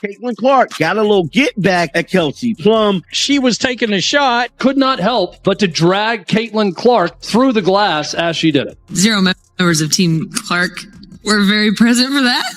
Caitlin Clark got a little get back at Kelsey Plum. She was taking a shot. Could not help but to drag Caitlin Clark through the glass as she did it. 0 members of Team Clark were very present for that.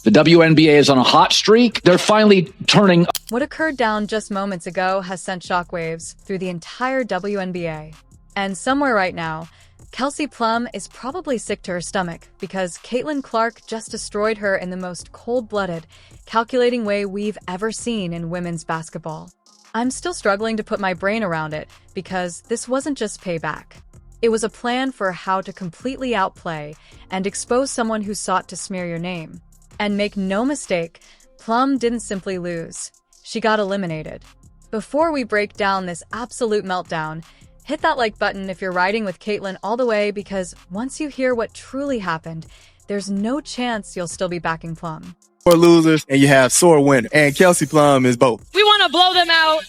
The WNBA is on a hot streak. They're finally turning. What occurred down just moments ago has sent shockwaves through the entire WNBA. And somewhere right now, Kelsey Plum is probably sick to her stomach because Caitlin Clark just destroyed her in the most cold-blooded, calculating way we've ever seen in women's basketball. I'm still struggling to put my brain around it because this wasn't just payback. It was a plan for how to completely outplay and expose someone who sought to smear your name. And make no mistake, Plum didn't simply lose. She got eliminated. Before we break down this absolute meltdown, hit that like button if you're riding with Caitlin all the way because once you hear what truly happened, there's no chance you'll still be backing Plum. Sore losers and you have sore winners, and Kelsey Plum is both. We want to blow them out.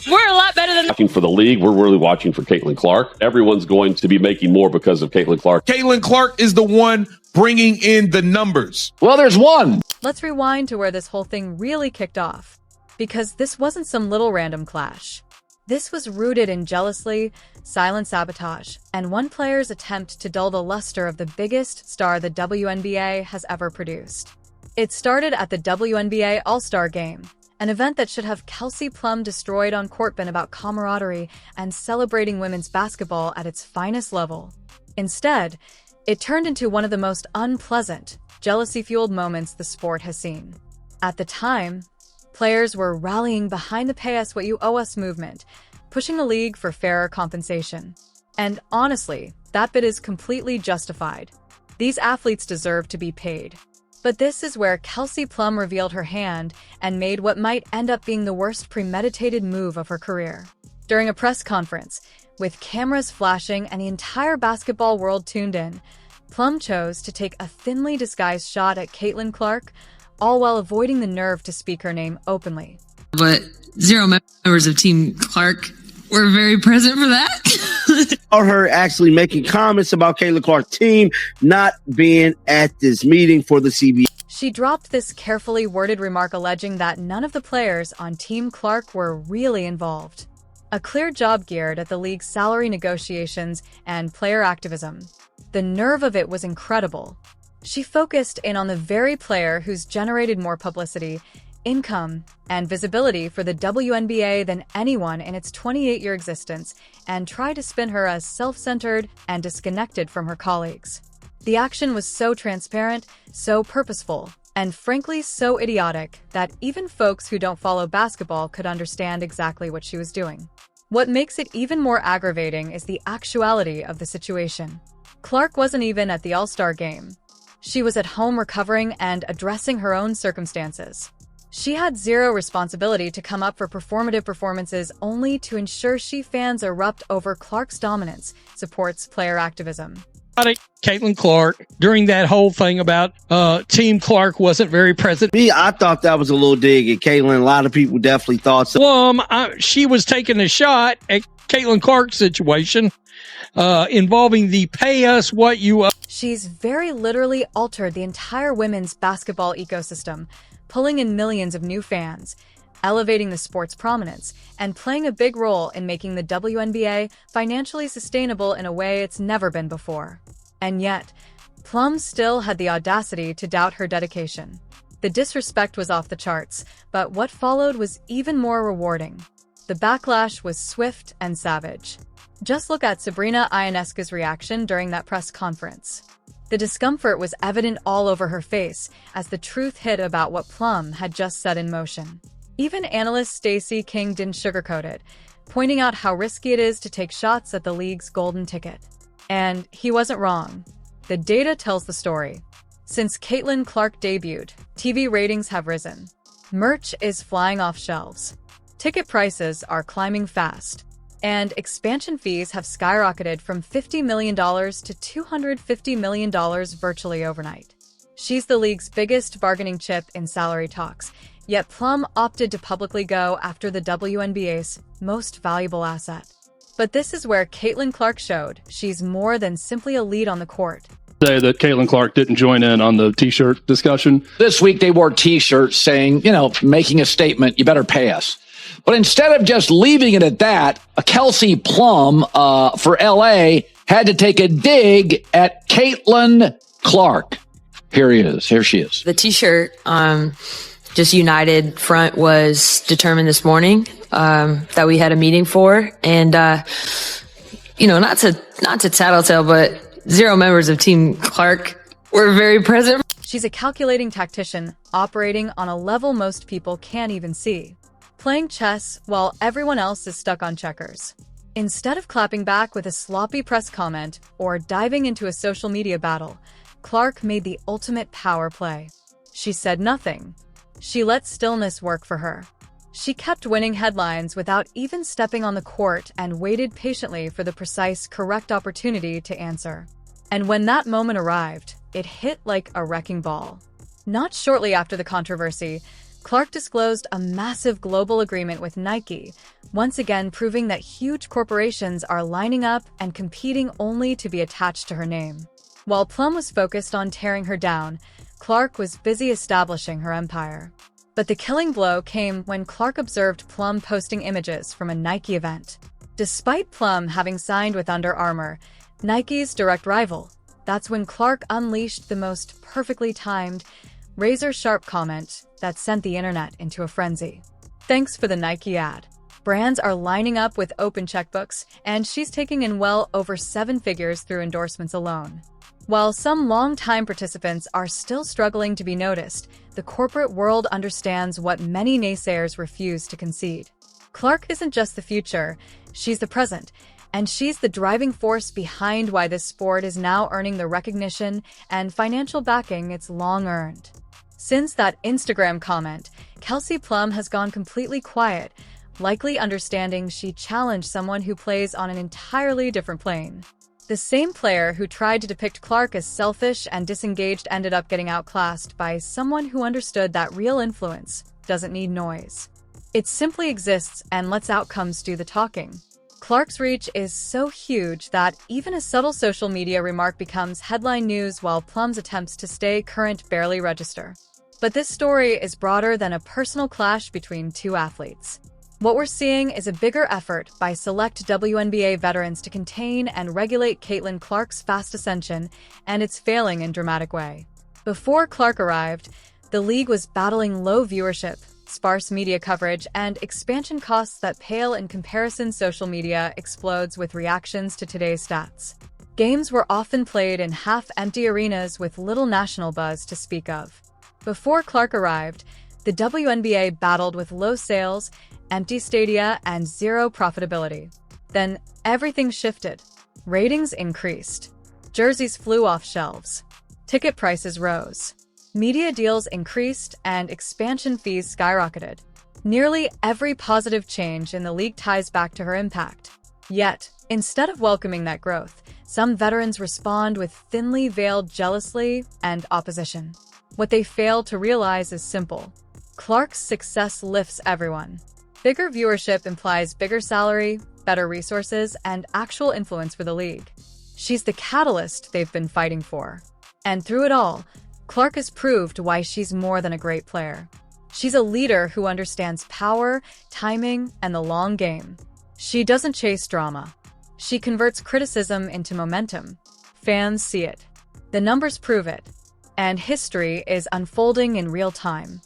We're a lot better than watching for the league. We're really watching for Caitlin Clark. Everyone's going to be making more because of Caitlin Clark. Caitlin Clark is the one bringing in the numbers. Well, there's one. Let's rewind to where this whole thing really kicked off, because this wasn't some little random clash. This was rooted in jealousy, silent sabotage, and one player's attempt to dull the luster of the biggest star the WNBA has ever produced. It started at the WNBA All-Star Game, an event that should have Kelsey Plum destroyed on court been about camaraderie and celebrating women's basketball at its finest level. Instead, it turned into one of the most unpleasant, jealousy-fueled moments the sport has seen. At the time, players were rallying behind the Pay Us What You Owe Us movement, pushing the league for fairer compensation. And honestly, that bit is completely justified. These athletes deserve to be paid. But this is where Kelsey Plum revealed her hand and made what might end up being the worst premeditated move of her career. During a press conference, with cameras flashing and the entire basketball world tuned in, Plum chose to take a thinly disguised shot at Caitlin Clark, all while avoiding the nerve to speak her name openly. But 0 members of Team Clark were very present for that. Or her actually making comments about Caitlin Clark's team not being at this meeting for the CBA. She dropped this carefully worded remark alleging that none of the players on Team Clark were really involved. A clear job geared at the league's salary negotiations and player activism. The nerve of it was incredible. She focused in on the very player who's generated more publicity, income, and visibility for the WNBA than anyone in its 28-year existence, and tried to spin her as self-centered and disconnected from her colleagues. The action was so transparent, so purposeful, and frankly so idiotic that even folks who don't follow basketball could understand exactly what she was doing. What makes it even more aggravating is the actuality of the situation. Clark wasn't even at the All-Star Game. She was at home recovering and addressing her own circumstances. She had zero responsibility to come up for performative performances only to ensure she fans erupt over Clark's dominance, supports player activism. Caitlin Clark during that whole thing about Team Clark wasn't very present. Me, I thought that was a little dig at Caitlin. A lot of people definitely thought so. Plum, she was taking a shot at Caitlin Clark's situation involving the Pay Us What You Owe. She's very literally altered the entire women's basketball ecosystem, pulling in millions of new fans, elevating the sport's prominence, and playing a big role in making the WNBA financially sustainable in a way it's never been before. And yet, Plum still had the audacity to doubt her dedication. The disrespect was off the charts, but what followed was even more rewarding. The backlash was swift and savage. Just look at Sabrina Ionescu's reaction during that press conference. The discomfort was evident all over her face as the truth hit about what Plum had just set in motion. Even analyst Stacey King didn't sugarcoat it, pointing out how risky it is to take shots at the league's golden ticket. And he wasn't wrong. The data tells the story. Since Caitlin Clark debuted, TV ratings have risen. Merch is flying off shelves. Ticket prices are climbing fast. And expansion fees have skyrocketed from $50 million to $250 million virtually overnight. She's the league's biggest bargaining chip in salary talks, yet Plum opted to publicly go after the WNBA's most valuable asset. But this is where Caitlin Clark showed she's more than simply a lead on the court. Say that Caitlin Clark didn't join in on the T-shirt discussion. This week they wore T-shirts saying, making a statement, you better pay us. But instead of just leaving it at that, Kelsey Plum for LA had to take a dig at Caitlin Clark. Here she is. The T-shirt, just United Front was determined this morning that we had a meeting for. And, not to tattletale, but 0 members of Team Clark were very present. She's a calculating tactician, operating on a level most people can't even see. Playing chess while everyone else is stuck on checkers. Instead of clapping back with a sloppy press comment or diving into a social media battle, Clark made the ultimate power play. She said nothing. She let stillness work for her. She kept winning headlines without even stepping on the court and waited patiently for the precise, correct opportunity to answer. And when that moment arrived, it hit like a wrecking ball. Not shortly after the controversy, Clark disclosed a massive global agreement with Nike, once again proving that huge corporations are lining up and competing only to be attached to her name. While Plum was focused on tearing her down, Clark was busy establishing her empire. But the killing blow came when Clark observed Plum posting images from a Nike event. Despite Plum having signed with Under Armour, Nike's direct rival, that's when Clark unleashed the most perfectly timed, razor-sharp comment that sent the internet into a frenzy. Thanks for the Nike ad. Brands are lining up with open checkbooks, and she's taking in well over 7 figures through endorsements alone. While some long-time participants are still struggling to be noticed, the corporate world understands what many naysayers refuse to concede. Clark isn't just the future, she's the present, and she's the driving force behind why this sport is now earning the recognition and financial backing it's long earned. Since that Instagram comment, Kelsey Plum has gone completely quiet, likely understanding she challenged someone who plays on an entirely different plane. The same player who tried to depict Clark as selfish and disengaged ended up getting outclassed by someone who understood that real influence doesn't need noise. It simply exists and lets outcomes do the talking. Clark's reach is so huge that even a subtle social media remark becomes headline news while Plum's attempts to stay current barely register. But this story is broader than a personal clash between two athletes. What we're seeing is a bigger effort by select WNBA veterans to contain and regulate Caitlin Clark's fast ascension, and it's failing in a dramatic way. Before Clark arrived, the league was battling low viewership, sparse media coverage, and expansion costs that pale in comparison. Social media explodes with reactions to today's stats. Games were often played in half-empty arenas with little national buzz to speak of. Before Clark arrived, the WNBA battled with low sales, empty stadia, and zero profitability. Then everything shifted. Ratings increased. Jerseys flew off shelves. Ticket prices rose. Media deals increased and expansion fees skyrocketed. Nearly every positive change in the league ties back to her impact. Yet, instead of welcoming that growth, some veterans respond with thinly veiled jealousy and opposition. What they fail to realize is simple. Clark's success lifts everyone. Bigger viewership implies bigger salary, better resources, and actual influence for the league. She's the catalyst they've been fighting for. And through it all, Clark has proved why she's more than a great player. She's a leader who understands power, timing, and the long game. She doesn't chase drama. She converts criticism into momentum. Fans see it. The numbers prove it. And history is unfolding in real time.